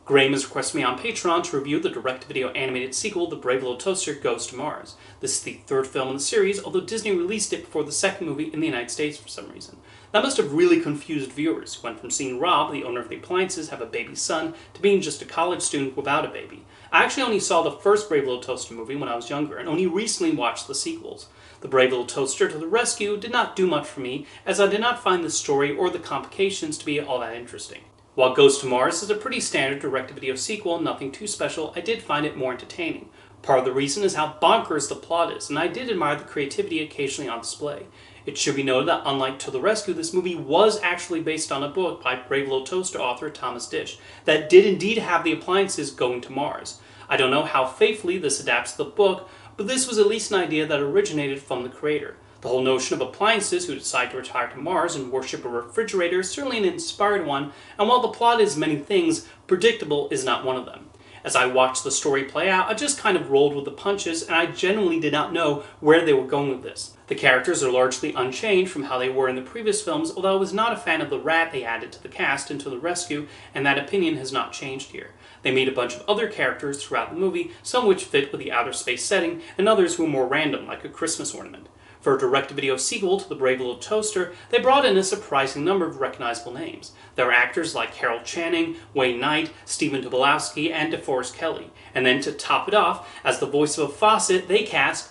Graham has requested me on Patreon to review the direct-to-video animated sequel, The Brave Little Toaster Goes to Mars. This is the third film in the series, although Disney released it before the second movie in the United States for some reason. That must have really confused viewers, who went from seeing Rob, the owner of the appliances, have a baby son, to being just a college student without a baby. I actually only saw the first Brave Little Toaster movie when I was younger, and only recently watched the sequels. The Brave Little Toaster to the Rescue did not do much for me, as I did not find the story or the complications to be all that interesting. While Goes to Mars is a pretty standard direct-to-video sequel, nothing too special, I did find it more entertaining. Part of the reason is how bonkers the plot is, and I did admire the creativity occasionally on display. It should be noted that unlike To the Rescue, this movie was actually based on a book by Brave Little Toaster author Thomas Disch that did indeed have the appliances going to Mars. I don't know how faithfully this adapts to the book, but this was at least an idea that originated from the creator. The whole notion of appliances who decide to retire to Mars and worship a refrigerator is certainly an inspired one, and while the plot is many things, predictable is not one of them. As I watched the story play out, I just kind of rolled with the punches, and I genuinely did not know where they were going with this. The characters are largely unchanged from how they were in the previous films, although I was not a fan of the rat they added to the cast and To the Rescue, and that opinion has not changed here. They made a bunch of other characters throughout the movie, some which fit with the outer space setting, and others who were more random, like a Christmas ornament. For a direct-to-video sequel to The Brave Little Toaster, they brought in a surprising number of recognizable names. There were actors like Carol Channing, Wayne Knight, Stephen Tobolowsky, and DeForest Kelley. And then to top it off, as the voice of a faucet, they cast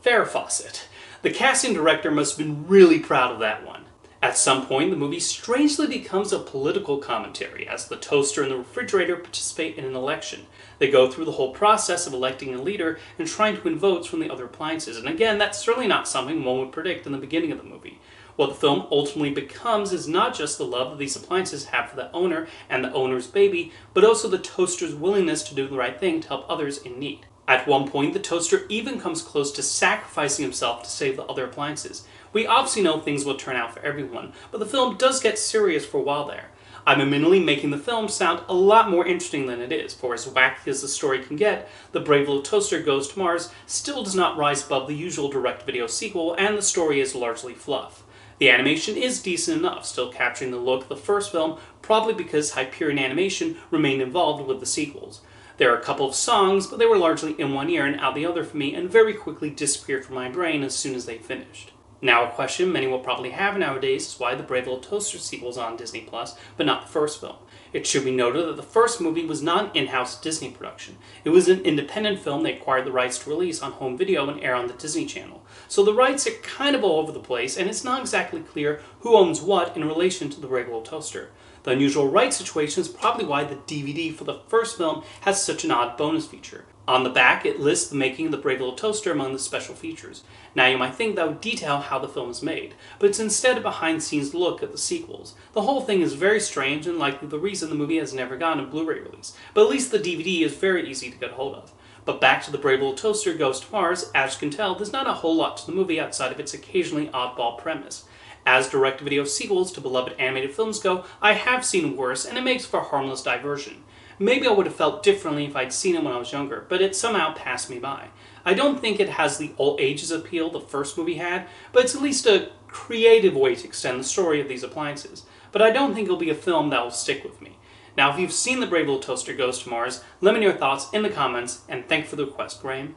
Farrah Fawcett. The casting director must have been really proud of that one. At some point, the movie strangely becomes a political commentary, as the toaster and the refrigerator participate in an election. They go through the whole process of electing a leader and trying to win votes from the other appliances, and again, that's certainly not something one would predict in the beginning of the movie. What the film ultimately becomes is not just the love that these appliances have for the owner and the owner's baby, but also the toaster's willingness to do the right thing to help others in need. At one point, the toaster even comes close to sacrificing himself to save the other appliances. We obviously know things will turn out for everyone, but the film does get serious for a while there. I'm admittedly making the film sound a lot more interesting than it is, for as wacky as the story can get, The Brave Little Toaster Goes to Mars still does not rise above the usual direct-to-video sequel, and the story is largely fluff. The animation is decent enough, still capturing the look of the first film, probably because Hyperion Animation remained involved with the sequels. There are a couple of songs, but they were largely in one ear and out the other for me, and very quickly disappeared from my brain as soon as they finished. Now, a question many will probably have nowadays is why the Brave Little Toaster sequel is on Disney+, but not the first film. It should be noted that the first movie was not an in-house Disney production. It was an independent film they acquired the rights to release on home video and air on the Disney Channel. So the rights are kind of all over the place, and it's not exactly clear who owns what in relation to the Brave Little Toaster. The unusual rights situation is probably why the DVD for the first film has such an odd bonus feature. On the back, it lists the making of the Brave Little Toaster among the special features. Now you might think that would detail how the film is made, but it's instead a behind-the-scenes look at the sequels. The whole thing is very strange and likely the reason the movie has never gotten a Blu-ray release, but at least the DVD is very easy to get hold of. But back to The Brave Little Toaster Goes to Mars, as you can tell, there's not a whole lot to the movie outside of its occasionally oddball premise. As direct-to-video sequels to beloved animated films go, I have seen worse, and it makes for a harmless diversion. Maybe I would have felt differently if I'd seen it when I was younger, but it somehow passed me by. I don't think it has the all ages appeal the first movie had, but it's at least a creative way to extend the story of these appliances. But I don't think it'll be a film that will stick with me. Now, if you've seen The Brave Little Toaster Goes to Mars, let me know your thoughts in the comments, and thank you for the request, Graham.